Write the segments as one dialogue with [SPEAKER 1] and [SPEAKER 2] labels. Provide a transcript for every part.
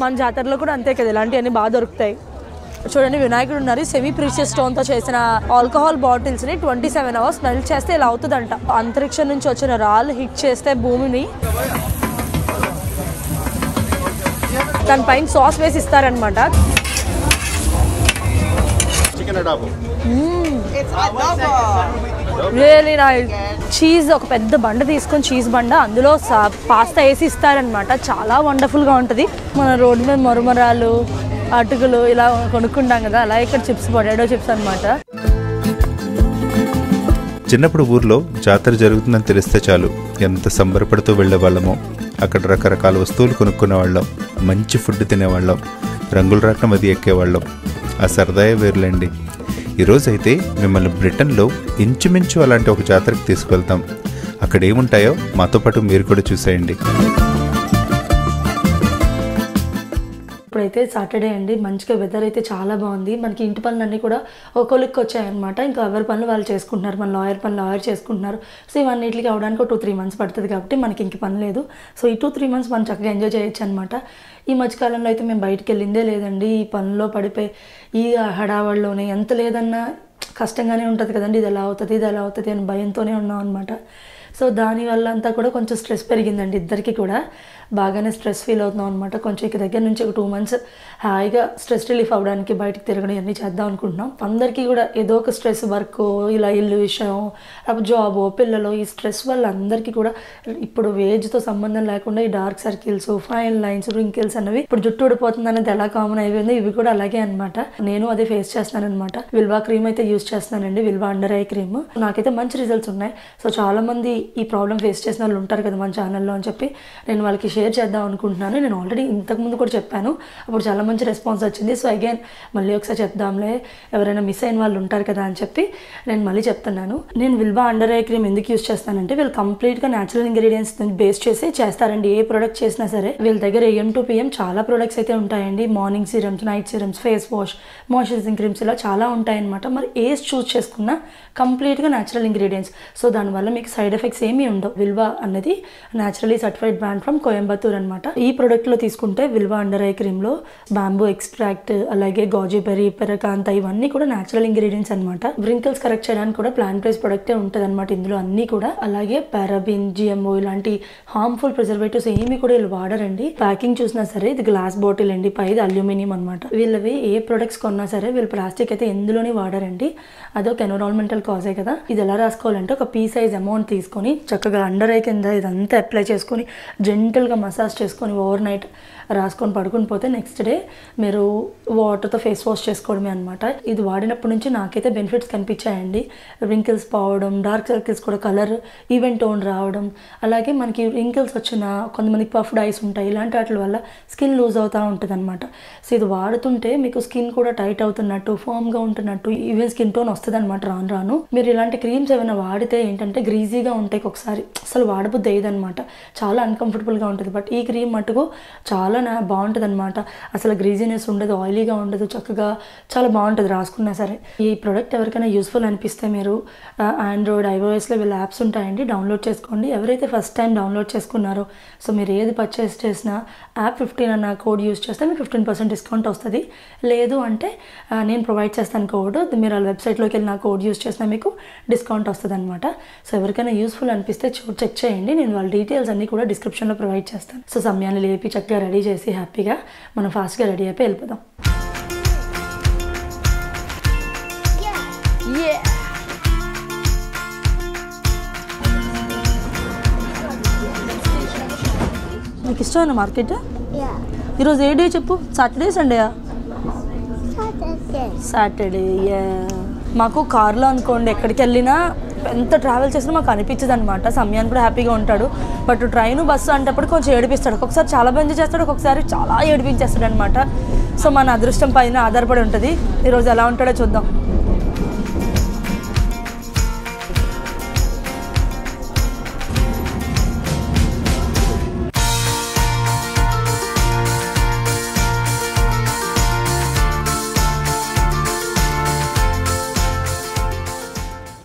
[SPEAKER 1] మన జాతరలో కూడా అంతే కదా, ఇలాంటివన్నీ బాగా దొరుకుతాయి. చూడండి వినాయకుడు ఉన్నారు. సెమీ ప్రీషియస్ స్టోన్తో చేసిన ఆల్కహాల్ బాటిల్స్ని 27 hours మెల్ట్ చేస్తే ఇలా అవుతుందంట. అంతరిక్షం నుంచి వచ్చిన రాళ్ళు హిట్ చేస్తే భూమిని దానిపైన సాస్ వేసి ఇస్తారనమాట. Really nice. చీజ్ ఒక పెద్ద బండ తీసుకొని చీజ్ బండ అందులో పాస్తా వేసి ఇస్తారనమాట. చాలా వండర్ఫుల్గా ఉంటుంది. మన రోడ్డు మీద మరుమరాలు అటుకులు ఇలా కొనుక్కుంటాం కదా, అలా ఇక్కడ చిప్స్ పొటాటో చిప్స్ అనమాట.
[SPEAKER 2] చిన్నప్పుడు ఊర్లో జాతర జరుగుతుందని తెలిస్తే చాలు ఎంత సంబరపడుతూ వెళ్ళేవాళ్ళమో. అక్కడ రకరకాల వస్తువులు కొనుక్కునే వాళ్ళం, మంచి ఫుడ్ తినేవాళ్ళం, రంగుల రాట్నం అది ఎక్కేవాళ్ళం. ఆ సరదాయే వేరులేండి. ఈరోజైతే మిమ్మల్ని బ్రిటన్లో ఇంచుమించు అలాంటి ఒక జాతరకు తీసుకువెళ్తాం. అక్కడ ఏముంటాయో మాతో పాటు మీరు కూడా చూసేయండి.
[SPEAKER 1] ఇప్పుడైతే సాటర్డే అండి, మంచిగా వెదర్ అయితే చాలా బాగుంది. మనకి ఇంటి పనులన్నీ కూడా ఒక్కొక్కరికి వచ్చాయన్నమాట. ఇంకా ఎవరి పనులు వాళ్ళు చేసుకుంటున్నారు. మన లాయర్ పనులు లాయర్ చేసుకుంటున్నారు. సో ఇవన్నిటికి అవడానికి 2-3 months పడుతుంది కాబట్టి మనకి ఇంక పని లేదు. సో ఈ 2-3 months మనం చక్కగా ఎంజాయ్ చేయొచ్చు అనమాట. ఈ మధ్యకాలంలో అయితే మేము బయటికి వెళ్ళిందే లేదండి. ఈ పనిలో పడిపోయి ఈ హడావడిలోనే ఎంత లేదన్నా కష్టంగానే ఉంటుంది కదండి. ఇది ఎలా అవుతుంది అని భయంతోనే ఉన్నాం అనమాట. సో దానివల్ల అంతా కూడా కొంచెం స్ట్రెస్ పెరిగిందండి. ఇద్దరికి కూడా బాగానే స్ట్రెస్ ఫీల్ అవుతున్నాం అనమాట. కొంచెం ఇక దగ్గర నుంచి ఒక 2 months హాయిగా స్ట్రెస్ రిలీఫ్ అవ్వడానికి బయటకు తిరగడం ఇవన్నీ చేద్దాం అనుకుంటున్నాం. అందరికీ కూడా ఏదో ఒక స్ట్రెస్, వర్క్, ఇలా ఇల్లు విషయం, జాబ్, పిల్లలు, ఈ స్ట్రెస్ వల్ల అందరికీ కూడా ఇప్పుడు ఏజ్తో సంబంధం లేకుండా ఈ dark circles, fine lines, wrinkles అన్నవి ఇప్పుడు జుట్టు ఊడిపోతుంది అనేది ఎలా కామన్ అయిపోయింది, ఇవి కూడా అలాగే అనమాట. నేను అదే ఫేస్ చేస్తున్నాను అనమాట. విల్వా క్రీమ్ అయితే యూజ్ చేస్తున్నానండి, విల్వా అండర్ ఐ క్రీమ్. నాకైతే మంచి రిజల్ట్స్ ఉన్నాయి. సో చాలా మంది ఈ ప్రాబ్లం ఫేస్ చేసిన వాళ్ళు ఉంటారు కదా మన ఛానల్లో అని చెప్పి నేను వాళ్ళకి షేర్ చేద్దాం అనుకుంటున్నాను. నేను ఆల్రెడీ ఇంతకుముందు కూడా చెప్పాను, అప్పుడు చాలా మంచి రెస్పాన్స్ వచ్చింది. సో అగైన్ మళ్ళీ ఒకసారి చెప్దాంలే, ఎవరైనా మిస్ అయిన వాళ్ళు ఉంటారు కదా అని చెప్పి నేను మళ్ళీ చెప్తున్నాను. నేను విల్వా అండర్ ఐ క్రీమ్ ఎందుకు యూజ్ చేస్తానంటే వీళ్ళు కంప్లీట్గా న్యాచురల్ ఇంగ్రీడియంట్స్ బేస్ చేసి చేస్తారండి. ఏ ప్రోడక్ట్ చేసినా సరే వీళ్ళ దగ్గర AM to PM చాలా ప్రోడక్ట్స్ అయితే ఉంటాయండి. Morning serums, night serums, face wash, moisturising creams ఇలా చాలా ఉంటాయన్నమాట. మరి ఏస్ చూస్ చేసుకున్నా కంప్లీట్గా న్యాచురల్ ఇంగ్రీడియంట్స్. సో దానివల్ల మీకు సైడ్ ఎఫెక్ట్స్ ఏమీ ఉండవు. విల్వా అనేది naturally certified brand from Coimbatore అనమాట. ఈ ప్రోడక్ట్లో తీసుకుంటే Vilvah under eye క్రీమ్లో bamboo extract, అలాగే గాజుబెర్రీ, పెరకాంత ఇవన్నీ కూడా న్యాచురల్ ఇంగ్రీడియంట్స్ అనమాట. వ్రింకిల్స్ కరెక్ట్ చేయడానికి కూడా ప్లాంట్ బేస్డ్ ప్రొడక్టే ఉంటుంది అనమాట ఇందులో అన్ని కూడా. అలాగే పారాబిన్, GMO ఇలాంటి హార్మ్ఫుల్ ప్రిజర్వేటివ్స్ ఏమి కూడా వీళ్ళు వాడరండి. ప్యాకింగ్ చూసినా సరే ఇది గ్లాస్ బాటిల్ అండి, పైది అల్యూమినియం అనమాట. వీళ్ళవి ఏ ప్రొడక్ట్స్ కొన్నా సరే వీళ్ళు ప్లాస్టిక్ అయితే ఎందులోనే వాడరండి. అదొక ఎన్విరాన్మెంటల్ కాజే కదా. ఇది ఎలా రాసుకోవాలంటే ఒక పీ సైజ్ అమౌంట్ తీసుకొని చక్కగా అండర్ ఐ కింద ఇదంతా అప్లై చేసుకొని జెంటల్గా మసాజ్ చేసుకొని ఓవర్ నైట్ రాసుకొని పడుకుని పోతే నెక్స్ట్ డే మీరు వాటర్తో ఫేస్ వాష్ చేసుకోవడమే అనమాట. ఇది వాడినప్పటి నుంచి నాకైతే బెనిఫిట్స్ కనిపించాయండి. రింకిల్స్ పోవడం, డార్క్ సర్కిల్స్ కూడా కలర్ ఈవెన్ టోన్ రావడం, అలాగే మనకి రింకిల్స్ వచ్చిన కొంతమందికి పఫ్డ్ ఐస్ ఉంటాయి, ఇలాంటి వాటి వల్ల స్కిన్ లూజ్ అవుతూ ఉంటుంది అనమాట. సో ఇది వాడుతుంటే మీకు స్కిన్ కూడా టైట్ అవుతున్నట్టు, ఫర్మ్గా ఉంటున్నట్టు, ఈవెన్ స్కిన్ టోన్ వస్తుంది అనమాట రాను రాను. మీరు ఇలాంటి క్రీమ్స్ ఏమైనా వాడితే ఏంటంటే గ్రీజీగా ఉంటాయి, ఒకసారి అసలు వాడబుద్ది అయ్యేదనమాట, చాలా అన్కంఫర్టబుల్గా ఉంటుంది. బట్ ఈ క్రీమ్ మటుకు చాలా బాగుంటుంది అనమాట. అసలు గ్రీజీనెస్ ఉండదు, ఆయిలీగా ఉండదు, చక్కగా చాలా బాగుంటుంది రాసుకున్నా సరే. ఈ ప్రోడక్ట్ ఎవరికైనా యూస్ఫుల్ అనిపిస్తే మీరు ఆండ్రాయిడ్, iOSలో వీళ్ళ యాప్స్ ఉంటాయండి, డౌన్లోడ్ చేసుకోండి. ఎవరైతే ఫస్ట్ టైం డౌన్లోడ్ చేసుకున్నారో సో మీరు ఏది పర్చేస్ చేసినా యాప్ 15 అన్న కోడ్ యూస్ చేస్తే మీకు 15% డిస్కౌంట్ వస్తుంది. లేదు అంటే నేను ప్రొవైడ్ చేస్తాను కోడ్, మీరు వాళ్ళ వెబ్సైట్లోకి వెళ్ళి నా కోడ్ యూస్ చేసినా మీకు డిస్కౌంట్ వస్తుంది అనమాట. సో ఎవరికైనా యూస్ఫుల్ అనిపిస్తే చెక్ చేయండి. నేను వాళ్ళ డీటెయిల్స్ అన్నీ కూడా డిస్క్రిప్షన్లో ప్రొవైడ్ చేస్తాను. సో సమయాన్ని లేపి చక్కగా రెడీ చేసి హ్యాపీగా మనం ఫాస్ట్గా రెడీ అయిపోయి వెళ్ళిపోదాం. నీకు ఇష్టమైన మార్కెట్? ఈరోజు ఏ డే చెప్పు? సాటర్డే, సండేయా? సాటర్డే. మాకు కార్లో అనుకోండి ఎక్కడికి వెళ్ళినా ఎంత ట్రావెల్ చేసినా మాకు అనిపించదు అనమాట. సమయాన్ని కూడా హ్యాపీగా ఉంటాడు. బట్ ట్రైన్, బస్సు అంటప్పుడు కొంచెం ఏడిపిస్తాడు. ఒక్కొక్కసారి చాలా ఎంజాయ్ చేస్తాడు, ఒక్కొక్కసారి చాలా ఏడిపించేస్తాడు అనమాట. సో మన అదృష్టం పైన ఆధారపడి ఉంటుంది. ఈరోజు ఎలా ఉంటాడో చూద్దాం.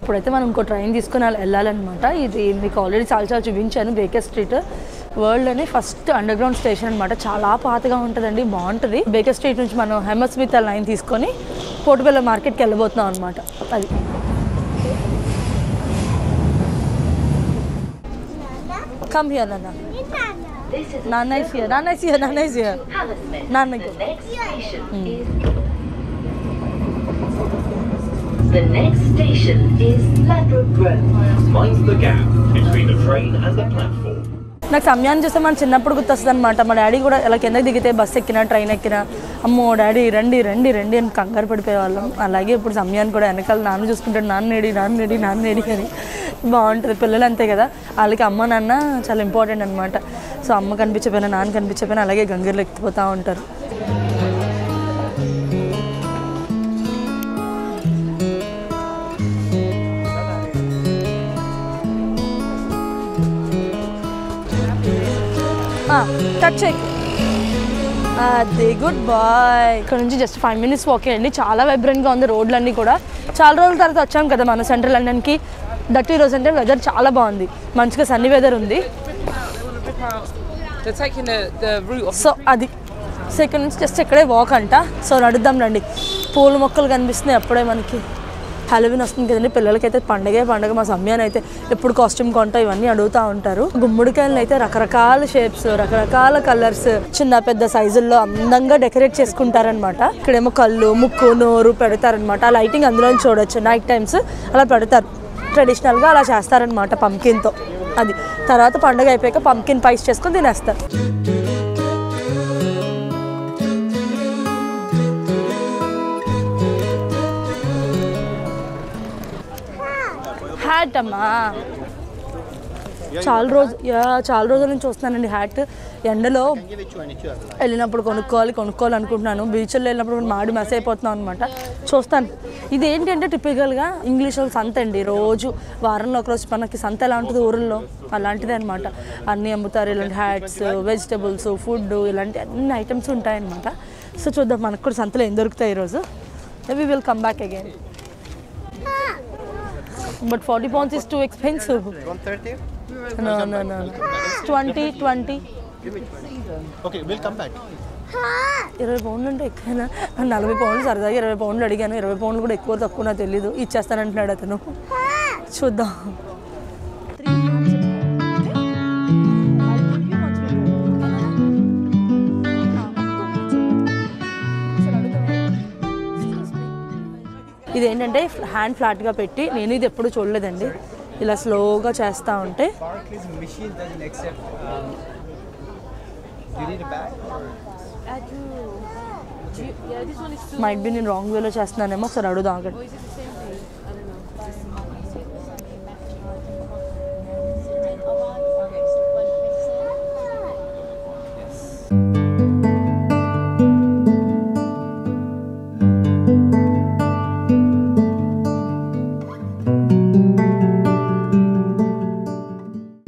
[SPEAKER 1] ఇప్పుడైతే మనం ఇంకో ట్రైన్ తీసుకుని వెళ్ళాలన్నమాట. ఇది మీకు ఆల్రెడీ చాలా చూపించాను, బేకర్ స్ట్రీట్. వరల్డ్లోనే ఫస్ట్ అండర్ గ్రౌండ్ స్టేషన్ అనమాట. చాలా పాతగా ఉంటుందండి, బాగుంటుంది. బేకర్ స్ట్రీట్ నుంచి మనం హెమర్ స్మిత్ లైన్ తీసుకొని పోర్టుబెల్లో మార్కెట్కి వెళ్ళబోతున్నాం అనమాట. అది కమ్ హియర్ నాన్న. నాన్న is here. నాన్న is here. నాన్న is here. నాన్న
[SPEAKER 3] The next station is Ladbroke Grove.
[SPEAKER 4] Mind the gap between the train and the platform.
[SPEAKER 1] నాకు సమయాన్ని చూస్తే మన చిన్నప్పుడు గుర్తొస్తుంది అనమాట. మా డాడీ కూడా ఇలా కిందకి దిగితే బస్సు ఎక్కినా ట్రైన్ ఎక్కినా అమ్మో డాడీ రండి రండి రండి అని కంగారు పడిపోయేవాళ్ళం. అలాగే ఇప్పుడు సమయాన్ని కూడా వెనకాల నాన్న చూసుకుంటాడు, నాన్నేడి నాన్నేడి నాన్నేడి అని. బాగుంటుంది. పిల్లలు అంతే కదా, వాళ్ళకి అమ్మ నాన్న చాలా ఇంపార్టెంట్ అనమాట. సో అమ్మ కనిపించకపోయినా నాన్న కనిపించకపోయినా అలాగే గంగీర్లు ఎక్కిపోతూ ఉంటారు. టచ్ అదే గుడ్ బాయ్. ఇక్కడ నుంచి జస్ట్ 5 minutes వాకే అండి. చాలా వైబ్రెంట్గా ఉంది రోడ్లన్నీ కూడా. చాలా రోజుల తర్వాత వచ్చాం కదా మనం సెంట్రల్ లండన్కి. దట్ ఈ రోజు అంటే వెదర్ చాలా బాగుంది, మంచిగా సన్నీ వెదర్ ఉంది. సో అది సెకండ్ నుంచి జస్ట్ ఇక్కడే వాక్ అంట. సో నడుద్దాం రండి. పూల మొక్కలు కనిపిస్తున్నాయి అప్పుడే మనకి. హ్యాలోవిన్ వస్తుంది కదండి, పిల్లలకైతే పండగే పండగ. మా సమయాన్ని అయితే ఎప్పుడు కాస్ట్యూమ్ కొంటా ఇవన్నీ అడుగుతూ ఉంటారు. గుమ్మడికాయలను అయితే రకరకాల షేప్స్, రకరకాల కలర్స్, చిన్న పెద్ద సైజుల్లో అందంగా డెకరేట్ చేసుకుంటారనమాట. ఇక్కడేమో కళ్ళు, ముక్కు, నోరు పెడతారనమాట. ఆ లైటింగ్ అందులో చూడొచ్చు. నైట్ టైమ్స్ అలా పెడతారు. ట్రెడిషనల్గా అలా చేస్తారనమాట పంకిన్తో. అది తర్వాత పండుగ అయిపోయాక పంకిన్ పైస్ చేసుకొని తినేస్తారు. హ్యాట్ అమ్మా చాలా రోజుల నుంచి చూస్తున్నానండి హ్యాట్. ఎండలో వెళ్ళినప్పుడు కొనుక్కోవాలి అనుకుంటున్నాను. బీచ్లో వెళ్ళినప్పుడు మాడి మెస్ అయిపోతున్నాం అనమాట. చూస్తాను. ఇది ఏంటంటే టిపికల్గా ఇంగ్లీష్ వాళ్ళు సంత అండి. రోజు వారంలో ఒకరోజు మనకి సంత ఎలా ఉంటుంది ఊరిలో అలాంటిదే అనమాట. అన్నీ అమ్ముతారు. ఇలాంటి హ్యాట్స్, వెజిటబుల్స్, ఫుడ్, ఇలాంటి అన్ని ఐటమ్స్ ఉంటాయన్నమాట. సో చూద్దాం మనకు కూడా సంతలో ఏం దొరుకుతాయి ఈరోజు. We will come back again. But 40 pounds is too expensive.
[SPEAKER 5] 130?
[SPEAKER 1] No. 20.
[SPEAKER 5] Okay, we'll come back.
[SPEAKER 1] 20 పౌండ్లు అంటే ఎక్కువైనా. 40 పౌండ్లు సరదాగా 20 పౌండ్లు అడిగాను. 20 పౌండ్లు కూడా ఎక్కువ తక్కువ నాకు తెలీదు. ఇచ్చేస్తానంటున్నాడు అతను. చూద్దాం. ఇదేంటంటే హ్యాండ్ ఫ్లాట్గా పెట్టి, నేను ఇది ఎప్పుడు చూడలేదండి. ఇలా స్లోగా చేస్తూ ఉంటే మైట్ బి నేను రాంగ్ వేలో చేస్తున్నానేమో, ఒకసారి అడుగుదాం అక్కడ.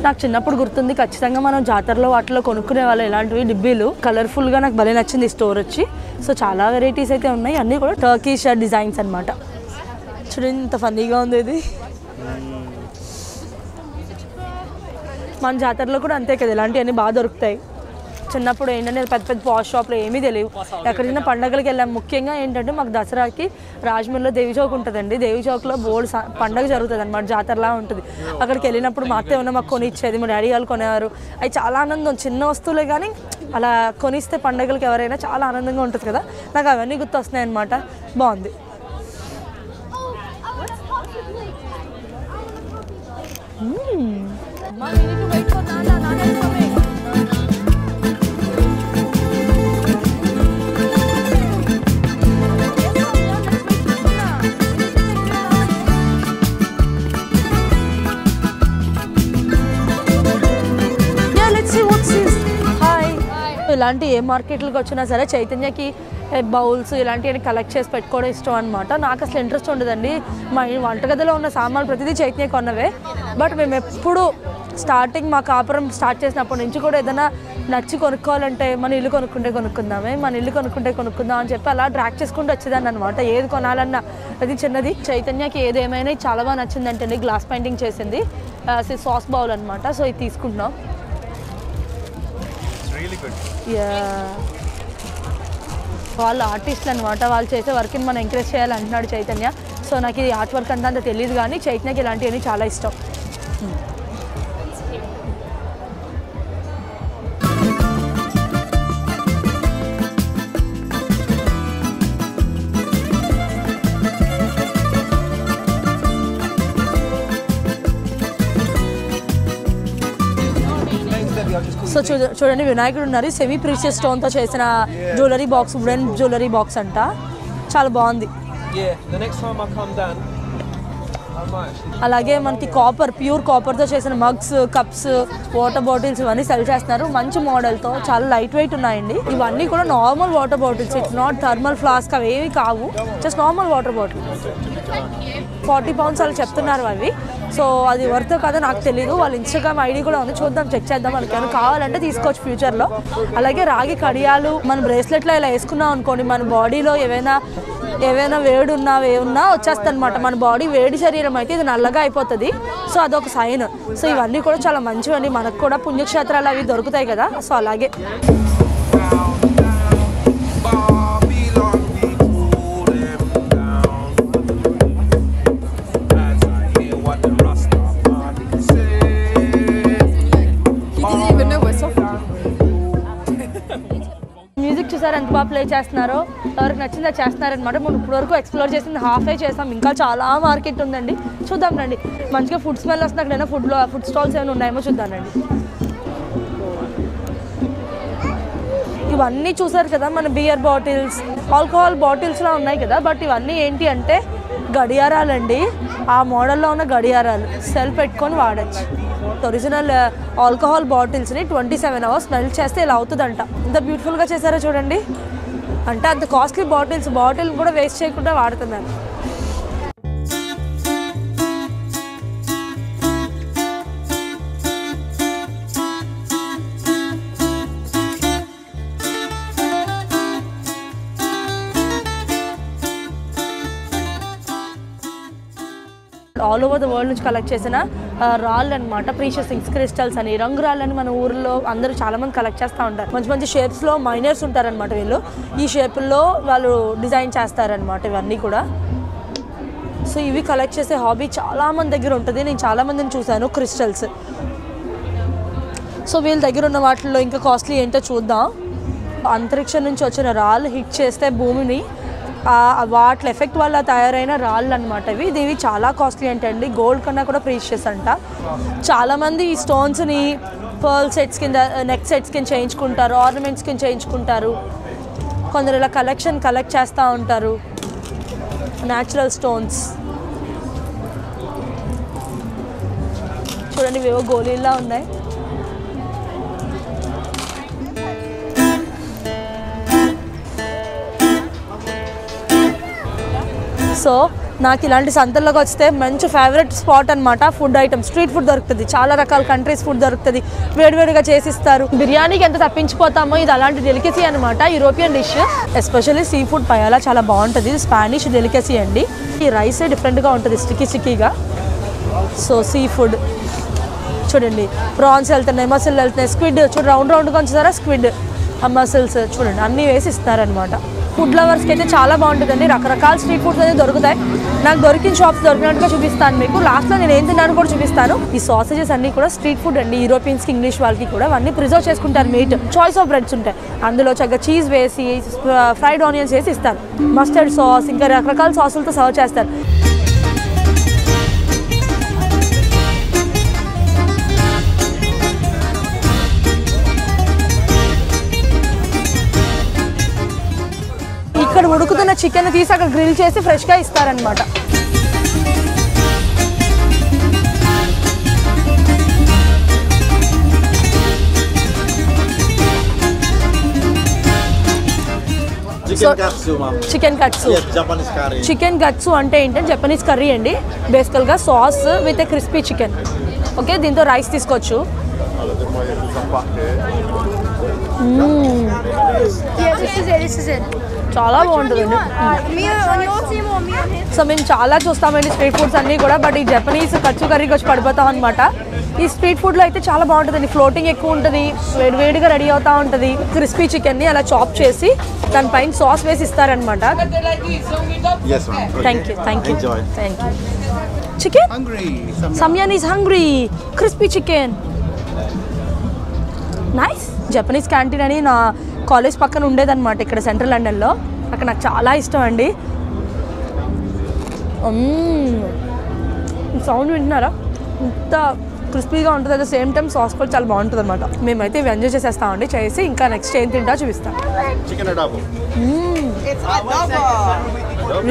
[SPEAKER 1] నాకు చిన్నప్పుడు గుర్తుంది, ఖచ్చితంగా మనం జాతరలో వాటిలో కొనుక్కునే వాళ్ళు ఇలాంటివి డిబ్బీలు. కలర్ఫుల్గా నాకు భలే నచ్చింది ఈ స్టోర్ వచ్చి. సో చాలా వెరైటీస్ అయితే ఉన్నాయి, అన్నీ కూడా టర్కిష్ డిజైన్స్ అనమాట. చూడండి ఇంత ఫన్నీగా ఉంది ఇది. మన జాతరలో కూడా అంతే కదా, ఇలాంటివన్నీ బాగా దొరుకుతాయి. చిన్నప్పుడు ఏంటంటే పెద్ద పెద్ద పాష్ షాప్లో ఏమీ తెలియవు. ఎక్కడైనా పండగలకి వెళ్ళాం. ముఖ్యంగా ఏంటంటే మాకు దసరాకి రాజమండ్రిలో దేవి చౌక్ ఉంటుందండి. దేవి చౌక్లో బోర్డు పండగ జరుగుతుంది అనమాట, జాతరలా ఉంటుంది. అక్కడికి వెళ్ళినప్పుడు మా అత్త ఏమన్నా మాకు కొనిచ్చేది, మా డాడీ వాళ్ళు కొనేవారు. అవి చాలా ఆనందం. చిన్న వస్తువులే కానీ అలా కొనిస్తే పండగలకి ఎవరైనా చాలా ఆనందంగా ఉంటుంది కదా. నాకు అవన్నీ గుర్తొస్తున్నాయి అనమాట. బాగుంది. ఇలాంటి ఏ మార్కెట్లకు వచ్చినా సరే చైతన్యకి బౌల్స్ ఇలాంటివన్నీ కలెక్ట్ చేసి పెట్టుకోవడం ఇష్టం అనమాట. నాకు అసలు ఇంట్రెస్ట్ ఉండదండి. మా వంటగదిలో ఉన్న సామాన్లు ప్రతిదీ చైతన్య కొన్నవే. బట్ మేము ఎప్పుడు స్టార్టింగ్ మా కాపురం స్టార్ట్ చేసినప్పటి నుంచి కూడా ఏదైనా నచ్చి కొనుక్కోవాలంటే మన ఇల్లు కొనుక్కుందాం అని చెప్పి అలా డ్రాక్ చేసుకుంటూ వచ్చేదాన్ని అనమాట. ఏది కొనాలన్నా అది చిన్నది. చైతన్యకి ఏదేమైనా చాలా బాగా నచ్చిందంటే గ్లాస్ పెయింటింగ్ చేసింది. సాస్ బౌల్ అనమాట. సో ఇది తీసుకుంటున్నాం. వాళ్ళు ఆర్టిస్టులు అనమాట, వాళ్ళు చేసే వర్క్ని మనం ఎంకరేజ్ చేయాలంటున్నాడు చైతన్య. సో నాకు ఇది ఆర్ట్ వర్క్ అంతా తెలియదు, కానీ చైతన్యకి ఇలాంటివన్నీ చాలా ఇష్టం. సో చూడండి వినాయకుడు ఉన్నారు, సెమీ ప్రీషియస్ స్టోన్తో చేసిన jewellery box, wooden jewellery box అంట, చాలా బాగుంది. అలాగే మనకి కాపర్, ప్యూర్ కాపర్తో చేసిన మగ్స్, కప్స్, వాటర్ బాటిల్స్ ఇవన్నీ సెల్ చేస్తున్నారు మంచి మోడల్తో, చాలా లైట్ వెయిట్ ఉన్నాయండి. ఇవన్నీ కూడా normal water bottles, it's not thermal flask, అవి ఏవి కావు, just normal water bottle. 40 pounds అలా చెప్తున్నారు అవి. సో అది వర్త్ కదా నాకు తెలీదు. వాళ్ళ ఇన్స్టాగ్రామ్ ఐడి కూడా ఉంది, చూద్దాం, చెక్ చేద్దాం. మనకి ఏమైనా కావాలంటే తీసుకోవచ్చు ఫ్యూచర్లో. అలాగే రాగి కడియాలు, మన బ్రేస్లెట్లో ఇలా వేసుకున్నాం అనుకోండి, మన బాడీలో ఏవైనా వేడి ఏమున్నా వచ్చేస్తుంది అనమాట. మన బాడీ వేడి శరీరం అయితే ఇది నల్లగా అయిపోతుంది, సో అదొక సైన్. సో ఇవన్నీ కూడా చాలా మంచివన్నీ, మనకు కూడా పుణ్యక్షేత్రాలు అవి దొరుకుతాయి కదా, సో అలాగే. మ్యూజిక్ చూసారు ఎంత బాగా ప్లే చేస్తున్నారో, ఎవరికి నచ్చిందా చేస్తున్నారనమాట. మనం ఇప్పటివరకు ఎక్స్ప్లోర్ చేసింది హాఫే చేస్తాం, ఇంకా చాలా మార్కెట్ ఉందండి, చూద్దాం రండి. మంచిగా ఫుడ్ స్మెల్ వస్తుంది, అక్కడైనా ఫుడ్ స్టాల్స్ ఏమైనా ఉన్నాయేమో చూద్దాం రండి. ఇవన్నీ చూసారు కదా, మన బియర్ బాటిల్స్, ఆల్కహాల్ బాటిల్స్లో ఉన్నాయి కదా, బట్ ఇవన్నీ ఏంటి అంటే గడియారాలండి. ఆ మోడల్లో ఉన్న గడియారాలు సెల్ పెట్టుకొని వాడచ్చు. ఒరిజినల్ ఆల్కహాల్ బాటిల్స్ని 27 hours స్మెల్ చేస్తే ఇలా అవుతుందంట. ఇంత బ్యూటిఫుల్గా చేశారో చూడండి, అంటే అంత కాస్ట్లీ బాటిల్ కూడా వేస్ట్ చేయకుండా వాడుతున్నారు. ఆల్ ఓవర్ ద వరల్డ్ నుంచి కలెక్ట్ చేసిన రాళ్ళు అనమాట, ప్రీషియస్ థింగ్స్, క్రిస్టల్స్ అని, రంగురాళ్ళని మన ఊర్లో అందరూ చాలామంది కలెక్ట్ చేస్తూ ఉంటారు. మంచి మంచి షేప్స్లో మైనర్స్ ఉంటారనమాట వీళ్ళు, ఈ షేపుల్లో వాళ్ళు డిజైన్ చేస్తారనమాట ఇవన్నీ కూడా. సో ఇవి కలెక్ట్ చేసే హాబీ చాలామంది దగ్గర ఉంటుంది, నేను చాలామందిని చూశాను క్రిస్టల్స్. సో వీళ్ళ దగ్గర ఉన్న వాటిల్లో ఇంకా కాస్ట్లీ ఏంటో చూద్దాం. అంతరిక్షం నుంచి వచ్చిన రాళ్ళు హిట్ చేస్తే భూమిని, వాటి ఎఫెక్ట్ వల్ల తయారైన రాళ్ళు అనమాట ఇవి. ఇవి చాలా కాస్ట్లీ అంటండి, గోల్డ్ కన్నా కూడా ప్రీషియస్ అంట. చాలామంది ఈ స్టోన్స్ని పర్ల్ సెట్స్ కింద, నెక్ సెట్స్ కింద చేయించుకుంటారు, ఆర్నమెంట్స్ కింద చేయించుకుంటారు. కొందరు ఇలా కలెక్ట్ చేస్తూ ఉంటారు న్యాచురల్ స్టోన్స్. చూడండి ఇవేవో గోళీల్లా ఉన్నాయి. సో నాకు ఇలాంటి సంతల్లోకి వస్తే మంచి ఫేవరెట్ స్పాట్ అనమాట. ఫుడ్ ఐటమ్స్, స్ట్రీట్ ఫుడ్ దొరుకుతుంది, చాలా రకాల కంట్రీస్ ఫుడ్ దొరుకుతుంది, వేడివేడిగా చేసిస్తారు. బిర్యానీకి ఎంత తప్పించిపోతామో ఇది అలాంటి డెలికసీ అనమాట, European dish. Especially seafood paella చాలా బాగుంటుంది, ఇది స్పానిష్ డెలికసీ అండి. ఈ రైసే డిఫరెంట్గా ఉంటుంది, స్టిక్కీగా. సో సీ ఫుడ్ చూడండి, ప్రాన్స్ వెళ్తున్నాయి, మసిల్ వెళ్తున్నాయి, స్క్విడ్ చూడండి రౌండ్గా వచ్చేసారా, స్క్విడ్, ఆ మసిల్స్ చూడండి అన్నీ వేసి ఇస్తారనమాట. ఫుడ్ లవర్స్కి అయితే చాలా బాగుంటుందండి, రకరకాల స్ట్రీట్ ఫుడ్స్ అనేది దొరుకుతాయి. నాకు దొరికిన షాప్స్ దొరికినట్టుగా చూపిస్తాను మీకు, లాస్ట్లో నేను ఏం తిన్నాను కూడా చూపిస్తాను. ఈ సాసేజెస్ అన్నీ కూడా స్ట్రీట్ ఫుడ్ అండి, యూరోపియన్స్కి, ఇంగ్లీష్ వాళ్ళకి కూడా అన్నీ ప్రిజర్వ్ చేసుకుంటారు. మీట్ చాయిస్ ఆఫ్ బ్రెడ్స్ ఉంటాయి, అందులో చక్కగా చీజ్ వేసి, ఫ్రైడ్ ఆనియన్స్ వేసి ఇస్తారు, మస్టర్డ్ సాస్, ఇంకా రకరకాల సాసులతో సర్వ్ చేస్తారు. ఇక్కడ ఉడుకుతున్న చికెన్ తీసి అక్కడ గ్రిల్ చేసి ఫ్రెష్గా ఇస్తారనమాట. Chicken katsu. చికెన్ కట్సు అంటే ఏంటంటే జపనీస్ కర్రీ అండి, బేసికల్గా sauce with crispy chicken. Okay, దీంతో రైస్ తీసుకోవచ్చు. చాలా బాగుంటుందండి. సో మేము చాలా చూస్తామండి స్ట్రీట్ ఫుడ్స్ అన్నీ కూడా, బట్ ఈ జపనీస్ కచ్చు కర్రీకి వచ్చి పడిపోతాం అనమాట. ఈ స్ట్రీట్ ఫుడ్లో అయితే చాలా బాగుంటుందండి. ఫ్లోటింగ్ ఎక్కువ ఉంటుంది, వేడివేడిగా రెడీ అవుతూ ఉంటుంది. క్రిస్పీ చికెన్ని అలా చాప్ చేసి దానిపైన సాస్ వేసి ఇస్తారనమాట. Thank you chicken. Samyan is hungry. Crispy chicken nice. Japanese canteen అని నా కాలేజ్ పక్కన ఉండేదన్నమాట ఇక్కడ సెంట్రల్ లండన్లో. అక్కడ నాకు చాలా ఇష్టం అండి. సౌండ్ వింటున్నారా? ఇంత క్రిస్పీగా ఉంటుంది, at the same time sauce కూడా చాలా బాగుంటుంది అనమాట. మేమైతే ఇవి ఎంజాయ్ చేసేస్తామండి. చేసి ఇంకా నెక్స్ట్ ఏం తింటా చూపిస్తాం.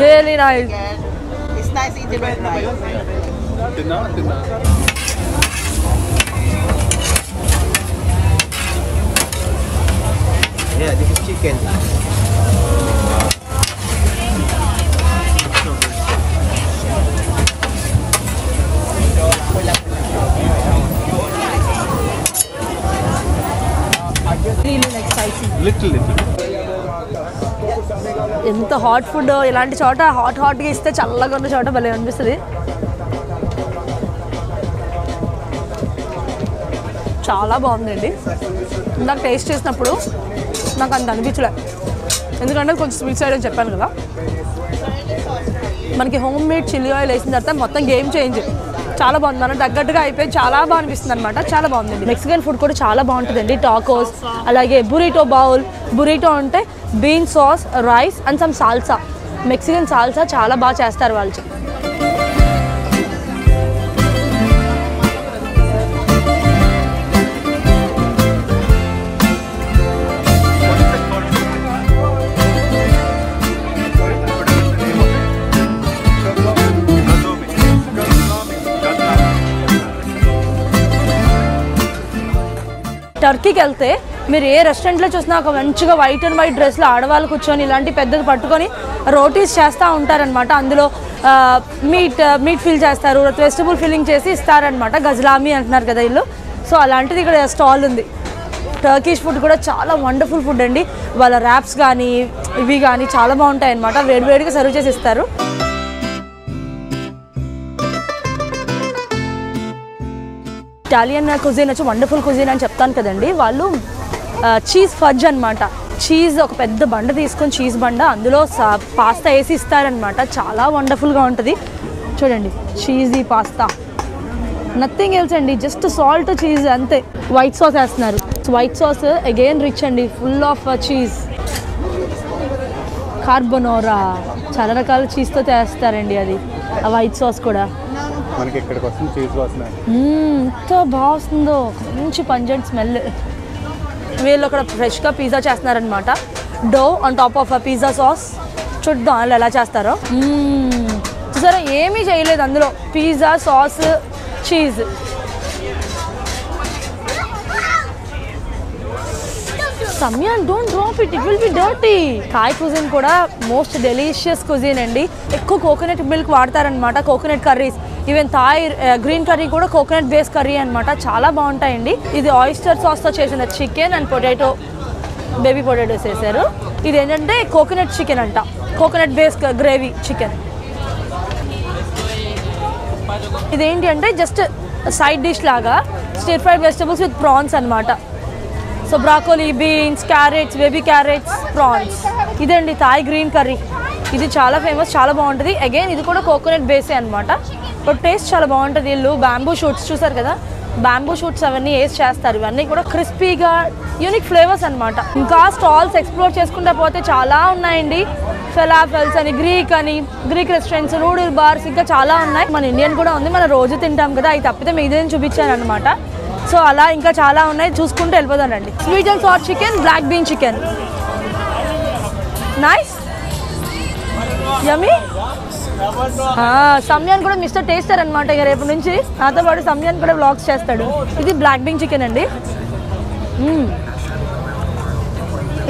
[SPEAKER 1] Really nice.
[SPEAKER 5] Yeah, this is chicken. Little.
[SPEAKER 1] ఎంత హాట్ ఫుడ్ ఇలాంటి చోట హాట్గా ఇస్తే చల్లగా ఉన్న చోట భలే అనిపిస్తుంది. చాలా బాగుందండి. నాకు టేస్ట్ చేసినప్పుడు నాకు అంత అనిపించలే, ఎందుకంటే కొంచెం స్వీట్ సైడ్ అని చెప్పాను కదా. మనకి హోమ్ మేడ్ చిల్లీ ఆయిల్ వేసిన తర్వాత మొత్తం గేమ్ చేంజ్. చాలా బాగుంది, మనకు తగ్గట్టుగా అయిపోయి చాలా బాగా అనిపిస్తుంది అనమాట. చాలా బాగుందండి. మెక్సికన్ ఫుడ్ కూడా చాలా బాగుంటుందండి. టాకోస్, అలాగే బురిటో బౌల్. బురిటో అంటే bean sauce, rice and some salsa. Mexican salsa చాలా బాగా చేస్తారు వాళ్ళు. టర్కీకి వెళ్తే మీరు ఏ రెస్టారెంట్లో చూసినా ఒక మంచిగా వైట్ అండ్ వైట్ డ్రెస్లో ఆడవాళ్ళు కూర్చొని ఇలాంటి పెద్దది పట్టుకొని రోటీస్ చేస్తూ ఉంటారనమాట. అందులో మీట్ ఫిల్ చేస్తారు, వెజిటబుల్ ఫిల్లింగ్ చేసి ఇస్తారనమాట. గజ్లామీ అంటున్నారు కదా వీళ్ళు. సో అలాంటిది ఇక్కడ స్టాల్ ఉంది. టర్కిష్ ఫుడ్ కూడా చాలా వండర్ఫుల్ ఫుడ్ అండి. వాళ్ళ ర్యాప్స్ కానీ ఇవి కానీ చాలా బాగుంటాయి అనమాట. వేడివేడిగా సర్వ్ చేసి ఇస్తారు. ఇటాలియన్ కుజిన్ వచ్చి వండర్ఫుల్ కుజిన్ అని చెప్తాను కదండి. వాళ్ళు చీజ్ ఫడ్జ్ అనమాట. చీజ్ ఒక పెద్ద బండ తీసుకొని, చీజ్ బండ, అందులో పాస్తా వేసి ఇస్తారనమాట. చాలా వండర్ఫుల్గా ఉంటుంది. చూడండి, చీజీ పాస్తా, నథింగ్ ఎల్స్ అండి, జస్ట్ సాల్ట్ చీజ్ అంతే. వైట్ సాస్ వేస్తున్నారు. వైట్ సాస్ అగైన్ రిచ్ అండి, ఫుల్ ఆఫ్ చీజ్. కార్బొనోరా, చాలా రకాల చీజ్తో చేస్తారండి అది. ఆ వైట్ సాస్ కూడా
[SPEAKER 5] మనకి ఇక్కడికి వస్తుంది చీజ్ వాసన.
[SPEAKER 1] ఎంత బాగా వస్తుందో, మంచి పంజెంట్ స్మెల్. వీళ్ళు అక్కడ ఫ్రెష్గా పిజ్జా చేస్తున్నారనమాట. Dough on top of pizza sauce. చూద్దాం వాళ్ళు ఎలా చేస్తారో. చూసారా, ఏమీ చేయలేదు అందులో. Pizza sauce, cheese. Samyan, don't drop it will be dirty. Thai cuisine కూడా మోస్ట్ డెలిషియస్ కుజిన్ అండి. ఎక్కువ కోకోనట్ మిల్క్ వాడతారనమాట, coconut curries. Even Thai green curry కూడా కోకోనట్ బేస్ కర్రీ అనమాట. చాలా బాగుంటాయండి. ఇది ఆయిస్టర్ సాస్తో చేసిన chicken and potato, baby potatoes వేసారు. ఇది ఏంటంటే కోకోనట్ చికెన్ అంట, కోకోనట్ బేస్ గ్రేవీ చికెన్. ఇదేంటి అంటే జస్ట్ సైడ్ డిష్ లాగా stir fried vegetables with prawns అనమాట. So broccoli, beans, carrots, baby carrots, prawns. ఇదండి థాయ్ గ్రీన్ కర్రీ. ఇది చాలా ఫేమస్, చాలా బాగుంటుంది. అగైన్ ఇది కూడా కోకోనట్ బేసే అనమాట. బట్ టేస్ట్ చాలా బాగుంటుంది. వీళ్ళు బ్యాంబూ షూట్స్ చూసారు కదా, బ్యాంబూ షూట్స్ అవన్నీ వేసి చేస్తారు. ఇవన్నీ కూడా క్రిస్పీగా యూనిక్ ఫ్లేవర్స్ అనమాట. ఇంకా స్టాల్స్ ఎక్స్ప్లోర్ చేసుకుంటూ పోతే చాలా ఉన్నాయండి. ఫెలాఫెల్స్ అని, గ్రీక్ రెస్టారెంట్స్, నూడిల్ బార్స్, ఇంకా చాలా ఉన్నాయి. మన ఇండియన్ కూడా ఉంది, మనం రోజు తింటాం కదా. అవి తప్పితే మిగతాది చూపించాను అనమాట. సో అలా ఇంకా చాలా ఉన్నాయి, చూసుకుంటూ వెళ్ళిపోతానండి. Sweet and sour chicken, black bean chicken, nice, yummy. Samyan కూడా మిస్టర్ టేస్టర్ అనమాట. ఇక రేపు నుంచి నాతో పాటు సమ్యాన్ కూడా వ్లాగ్స్ చేస్తాడు. ఇది బ్లాక్ బీన్ చికెన్ అండి.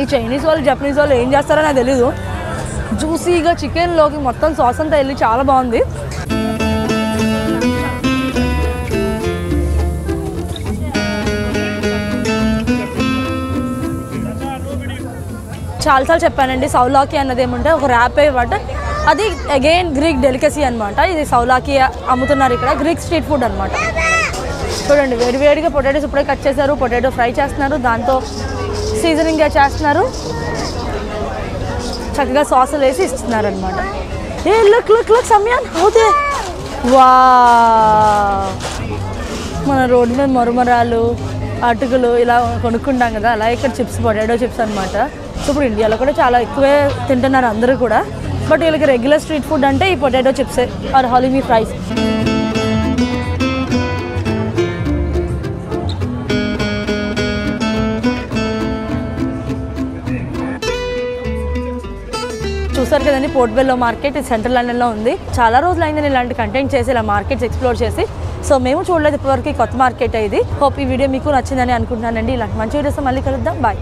[SPEAKER 1] ఈ చైనీస్ వాళ్ళు, జపనీస్ వాళ్ళు ఏం చేస్తారో నాకు తెలీదు. జ్యూసీగా చికెన్లోకి మొత్తం సాస్ అంతా వెళ్ళి చాలా బాగుంది. చాలాసార్లు చెప్పానండి, సౌలాకి అన్నది ఏమంటే ఒక ర్యాప్ అన్నమాట. అది అగైన్ గ్రీక్ డెలికసీ అనమాట. ఇది సౌలాకి అమ్ముతున్నారు ఇక్కడ, గ్రీక్ స్ట్రీట్ ఫుడ్ అనమాట. చూడండి వేడివేడిగా పొటాటోస్ ఇప్పుడే కట్ చేశారు, పొటాటో ఫ్రై చేస్తున్నారు, దాంతో సీజనింగ్ చేస్తున్నారు, చక్కగా సాసులు వేసి ఇస్తున్నారు అనమాట. ఏ లుక్ లుక్ లుక్ సమయాన్ అవుతే వా, మన రోడ్డు మీద మరుమరాలు అటుకులు ఇలా కొనుక్కుంటాం కదా, అలా ఇక్కడ చిప్స్ పొటాటో చిప్స్ అనమాట. సో ఇప్పుడు ఇండియాలో కూడా చాలా ఎక్కువే తింటున్నారు అందరూ కూడా. బట్ వీళ్ళకి రెగ్యులర్ స్ట్రీట్ ఫుడ్ అంటే ఈ పొటాటో చిప్సే ఆర్ హాలీమీ ఫ్రైస్. చూసారు కదండి పోర్ట్ బెల్లో మార్కెట్, ఇది సెంట్రల్ లండన్లో ఉంది. చాలా రోజులు అయింది నేను ఇలాంటి కంటెంట్ చేసి ఇలా మార్కెట్స్ ఎక్స్ప్లోర్ చేసి. సో మేము చూడలేదు ఇప్పటివరకు కొత్త మార్కెట్ ఇది. హోప్ ఈ వీడియో మీకు నచ్చిందని అనుకుంటున్నానండి. ఇలాంటి మంచి వీడియోస్ మళ్ళీ కలుద్దాం. బాయ్.